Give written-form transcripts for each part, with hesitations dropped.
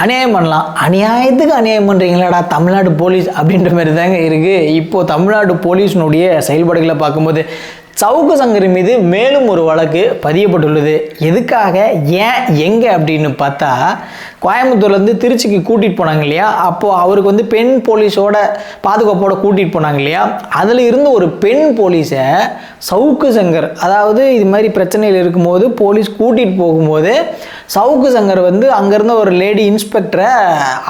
அநியாயம் பண்ணலாம். அநியாயத்துக்கு அநியாயம் பண்ணுறீங்களாடா தமிழ்நாடு போலீஸ் அப்படின்ற மாதிரி தாங்க இருக்குது. இப்போது தமிழ்நாடு போலீஸினுடைய செயல்பாடுகளை பார்க்கும்போது சவுக்கு சங்கர் மீது மேலும் ஒரு வழக்கு பதியப்பட்டுள்ளது. எதுக்காக, ஏன், எங்கே அப்படின்னு பார்த்தா, கோயம்புத்தூர்லேருந்து திருச்சிக்கு கூட்டிகிட்டு போனாங்க இல்லையா, அப்போது அவருக்கு வந்து பெண் போலீஸோட பாதுகாப்போட கூட்டிகிட்டு போனாங்க இல்லையா, அதில் இருந்து ஒரு பெண் போலீஸை சவுக்கு சங்கர், அதாவது இது மாதிரி பிரச்சனையில் இருக்கும்போது போலீஸ் கூட்டிகிட்டு போகும்போது சவுக்கு சங்கர் வந்து அங்கேருந்த ஒரு லேடி இன்ஸ்பெக்டரை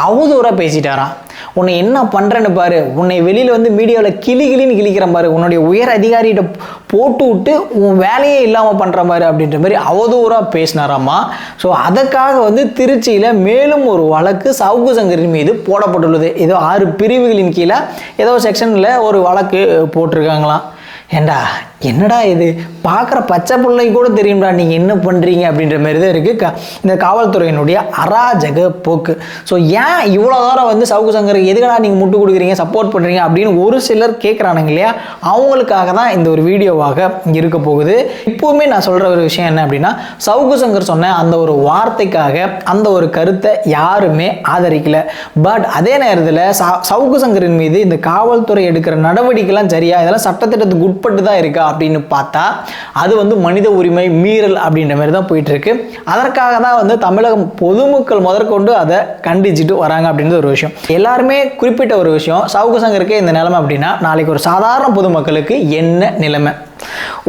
அவதூறாக பேசிட்டாராம். உன்னை என்ன பண்ணுறேன்னு பாரு, உன்னை வெளியில் வந்து மீடியாவில் கிளின்னு கிழிக்கிறேன் பாரு, உன்னுடைய உயர் அதிகாரிகிட்ட போட்டு விட்டு உன் வேலையே இல்லாமல் பண்ணுற மாதிரி அப்படின்ற மாதிரி அவதூறாக பேசினாராம்மா. ஸோ அதுக்காக வந்து திருச்சியில் மேலும் ஒரு வழக்கு சவுக்கு சங்கரின் மீது போடப்பட்டுள்ளது. ஏதோ 6 பிரிவுகளின் கீழே ஏதோ செக்ஷனில் ஒரு வழக்கு போட்டிருக்காங்களாம். ஏண்டா என்னடா இது, பார்க்குற பச்சை பிள்ளை கூட தெரியும்டா நீங்கள் என்ன பண்ணுறீங்க அப்படின்ற மாதிரி தான் இருக்குது இந்த காவல்துறையினுடைய அராஜக போக்கு. ஸோ ஏன் இவ்வளோ தூரம் வந்து சவுக்கு சங்கருக்கு எதுக்கடா நீங்கள் முட்டு கொடுக்குறீங்க, சப்போர்ட் பண்ணுறீங்க அப்படின்னு ஒரு சிலர் கேட்குறானுங்க இல்லையா, அவங்களுக்காக தான் இந்த ஒரு வீடியோவாக இருக்க போகுது. இப்போவுமே நான் சொல்கிற ஒரு விஷயம் என்ன அப்படின்னா, சவுக்கு சங்கர் சொன்ன அந்த ஒரு வார்த்தைக்காக அந்த ஒரு கருத்தை யாருமே ஆதரிக்கலை. பட் அதே நேரத்தில் சவுக்கு சங்கரின் மீது இந்த காவல்துறை எடுக்கிற நடவடிக்கைலாம் சரியா, இதெல்லாம் சட்டத்திட்டத்துக்கு உட்பட்டு தான் இருக்கா அப்படின்னு பார்த்தா அது வந்து மனித உரிமை மீறல் அப்படின்ற மாதிரி தான் போயிட்டு இருக்கு. அதற்காக தான் வந்து தமிழகம் பொதுமக்கள் முதற்கொண்டு அதை கண்டிச்சுட்டு வராங்க அப்படின்ற ஒரு விஷயம். எல்லாருமே குறிப்பிட்ட ஒரு விஷயம், சவுக்கு சங்கருக்கு இந்த நிலைமை அப்படின்னா நாளைக்கு ஒரு சாதாரண பொதுமக்களுக்கு என்ன நிலைமை,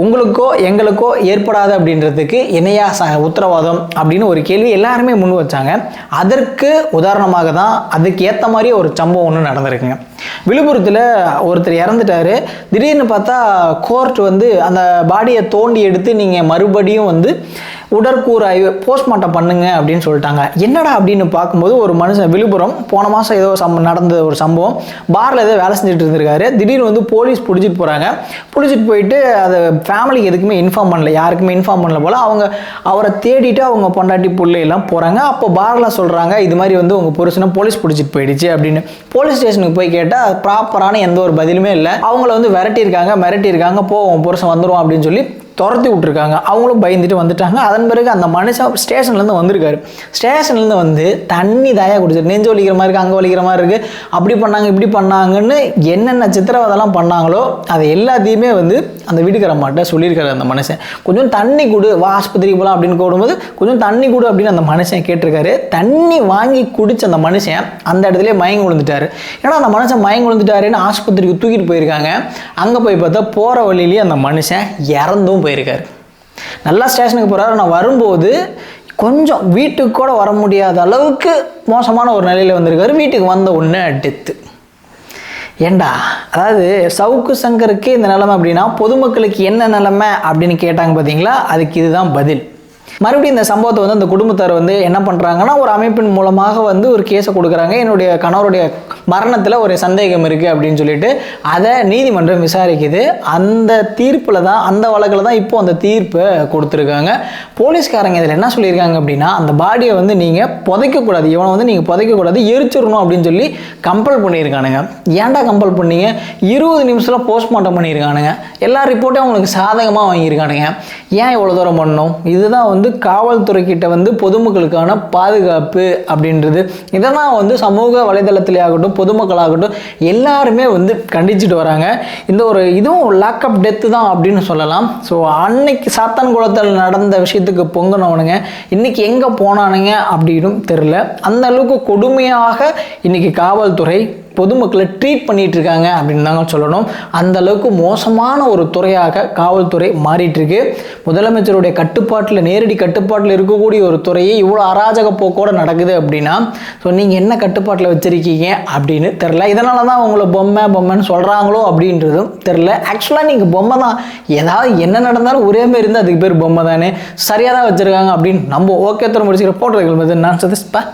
உங்களுக்கோ எங்களுக்கோ ஏற்படாது அப்படின்றதுக்கு இணையா உத்தரவாதம் அப்படின்னு ஒரு கேள்வி எல்லாருமே முன் வச்சாங்க. அதற்கு உதாரணமாக தான் அதுக்கு ஏற்ற மாதிரி ஒரு சம்பவம் ஒன்று நடந்திருக்குங்க. விழுப்புரத்தில் ஒருத்தர் இறந்துட்டாரு. திடீர்னு பார்த்தா கோர்ட் வந்து அந்த பாடியை தோண்டி எடுத்து நீங்கள் மறுபடியும் வந்து உடற்கூறு ஆய்வு போஸ்ட்மார்ட்டம் பண்ணுங்க அப்படின்னு சொல்லிட்டாங்க. என்னடா அப்படின்னு பார்க்கும்போது ஒரு மனுஷன் விழுப்புரம் போன மாதம் ஏதோ நடந்த ஒரு சம்பவம், பாரில் ஏதோ வேலை செஞ்சுட்டு இருந்திருக்காரு. திடீர்னு வந்து போலீஸ் பிடிச்சிட்டு போகிறாங்க. பிடிச்சிட்டு போயிட்டு அதை ஃபேமிலிக்கு எதுக்குமே இன்ஃபார்ம் பண்ணல, யாருக்குமே இன்ஃபார்ம் பண்ணல போல். அவங்க அவரை தேடிட்டு அவங்க பொண்டாட்டி பிள்ளையெல்லாம் போகிறாங்க. அப்போ பாரில் சொல்கிறாங்க இது மாதிரி வந்து உங்கள் புருஷனை போலீஸ் பிடிச்சிட்டு போயிடுச்சு அப்படின்னு. போலீஸ் ஸ்டேஷனுக்கு போய் கேட்டால் ப்ராப்பரான எந்த ஒரு பதிலுமே இல்லை. அவங்கள வந்து மிரட்டியிருக்காங்க, போ உன் புருஷன் வந்துடும் அப்படின்னு சொல்லி துரத்தி விட்டுருக்காங்க. அவங்களும் பயந்துட்டு வந்துட்டாங்க. அதன் பிறகு அந்த மனுஷன் ஸ்டேஷன்லேருந்து வந்திருக்காரு. ஸ்டேஷன்லேருந்து வந்து தண்ணி தாயாக குடிச்சிரு, நெஞ்சு வலிக்கிற மாதிரி இருக்குது, அங்கே வலிக்கிற மாதிரி இருக்குது, அப்படி பண்ணாங்க இப்படி பண்ணாங்கன்னு என்னென்ன சித்திரவதெல்லாம் பண்ணாங்களோ அதை எல்லாத்தையுமே வந்து அந்த வீட்டுக்காரம்மாட்ட சொல்லியிருக்காரு அந்த மனுஷன். கொஞ்சம் தண்ணி கொடு, வா ஆஸ்பத்திரிக்கு போகலாம் அப்படின்னு கூடும்போது கொஞ்சம் தண்ணி கொடு அப்படின்னு அந்த மனுஷன் கேட்டிருக்காரு. தண்ணி வாங்கி குடிச்ச அந்த மனுஷன் அந்த இடத்துல மயங்கி விழுந்துட்டாரு. ஏன்னா அந்த மனுஷன் மயங்கி விழுந்துட்டாருன்னு ஆஸ்பத்திரிக்கு தூக்கிட்டு போயிருக்காங்க. அங்கே போய் பார்த்தா போகிற வழியிலேயே அந்த மனுஷன் இறந்தும் போயிருக்காரு. நல்லா ஸ்டேஷனுக்கு போகிறாரு. நான் வரும்போது கொஞ்சம் வீட்டுக்கு கூட வர முடியாத அளவுக்கு மோசமான ஒரு நிலையில் வந்திருக்காரு. வீட்டுக்கு வந்த உடனே டெத்து. ஏண்டா, அதாவது சவுக்கு சங்கருக்கு இந்த நிலைமை அப்படின்னா பொதுமக்களுக்கு என்ன நிலைமை அப்படின்னு கேட்டாங்க பார்த்தீங்களா, அதுக்கு இதுதான் பதில். மறுபடியும் இந்த சம்பவத்தை வந்து அந்த குடும்பத்தார் வந்து என்ன பண்ணுறாங்கன்னா ஒரு அமைப்பின் மூலமாக வந்து ஒரு கேஸை கொடுக்குறாங்க. என்னுடைய கணவருடைய மரணத்தில் ஒரு சந்தேகம் இருக்குது அப்படின்னு சொல்லிட்டு அதை நீதிமன்றம் விசாரிக்குது. அந்த தீர்ப்பில் தான், அந்த வழக்கில் தான் இப்போ அந்த தீர்ப்பை கொடுத்துருக்காங்க. போலீஸ்காரங்க இதில் என்ன சொல்லியிருக்காங்க அப்படின்னா, அந்த பாடியை வந்து நீங்கள் புதைக்கக்கூடாது, இவனை வந்து நீங்கள் புதைக்கக்கூடாது, எரிச்சிடணும் அப்படின்னு சொல்லி கம்பல் பண்ணியிருக்கானுங்க. ஏன்டா கம்பல் பண்ணீங்க? 20 நிமிஷத்தில் போஸ்ட்மார்ட்டம் பண்ணியிருக்கானுங்க. எல்லா ரிப்போர்ட்டையும் அவங்களுக்கு சாதகமாக வாங்கியிருக்கானுங்க. ஏன் இவ்வளோ தூரம் பண்ணணும்? இதுதான் வந்து காவல்துறை கிட்ட வந்து பொதுமக்களுக்கான பாதுகாப்பு அப்படின்றது. இதெல்லாம் வந்து சமூக வலைதளத்திலே ஆகட்டும், பொதுமக்களாகட்டும் எல்லாருமே வந்து கண்டிச்சுட்டு வராங்க. இந்த ஒரு இதுவும் லாக்அப் டெத்து தான் அப்படின்னு சொல்லலாம். ஸோ அன்னைக்கு சாத்தான்குளத்தில் நடந்த விஷயத்துக்கு பொங்கினவனுங்க இன்னைக்கு எங்கே போனானுங்க அப்படின்னு தெரியல. அந்த அளவுக்கு கொடுமையாக இன்னைக்கு காவல்துறை பொதுமக்களை ட்ரீட் பண்ணிட்டு இருக்காங்க அப்படின்னு தாங்க சொல்லணும். அந்த அளவுக்கு மோசமான ஒரு துறையாக காவல்துறை மாறிட்டு இருக்கு. முதலமைச்சருடைய கட்டுப்பாட்டில், நேரடி கட்டுப்பாட்டில் இருக்கக்கூடிய ஒரு துறையை இவ்வளோ அராஜக போக்கோடு நடக்குது அப்படின்னா, ஸோ நீங்கள் என்ன கட்டுப்பாட்டில் வச்சிருக்கீங்க அப்படின்னு தெரில. இதனால தான் உங்களை பொம்மைன்னு சொல்கிறாங்களோ அப்படின்றதும் தெரில. ஆக்சுவலாக நீங்கள் பொம்மை தான், ஏதாவது என்ன நடந்தாலும் ஒரே மாதிரி இருந்தால் அதுக்கு பேர் பொம்மை தானே, சரியாக தான் வச்சுருக்காங்க அப்படின்னு நம்ம ஓகே தர முடிச்சுக்கிற போட்டுருக்கீங்க. நான் சதீஷ்பா.